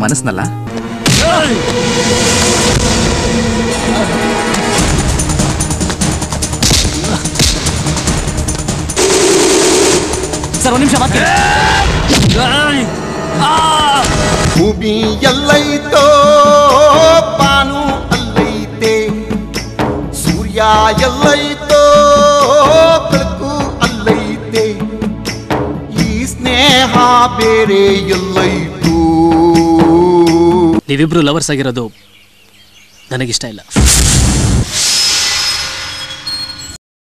ಮನಸ್ನಲ್ಲ sir ಒಂದು ನಿಮಿಷ ಮಾತ್ರ. ಭೂಮಿ ಎಲ್ಲೈತೋ ಪಾನು ಅಲ್ಲೈತೆ, ಸೂರ್ಯ ಎಲ್ಲೈತೋ ಬೆಳಕು ಅಲ್ಲೈತೆ, ಈ ಸ್ನೇಹ ಬೇರೆ ಎಲ್ಲೈತೋ. ನೀವಿಬ್ರು ಲವರ್ಸ್ ಆಗಿರೋದು ನನಗಿಷ್ಟ ಇಲ್ಲ.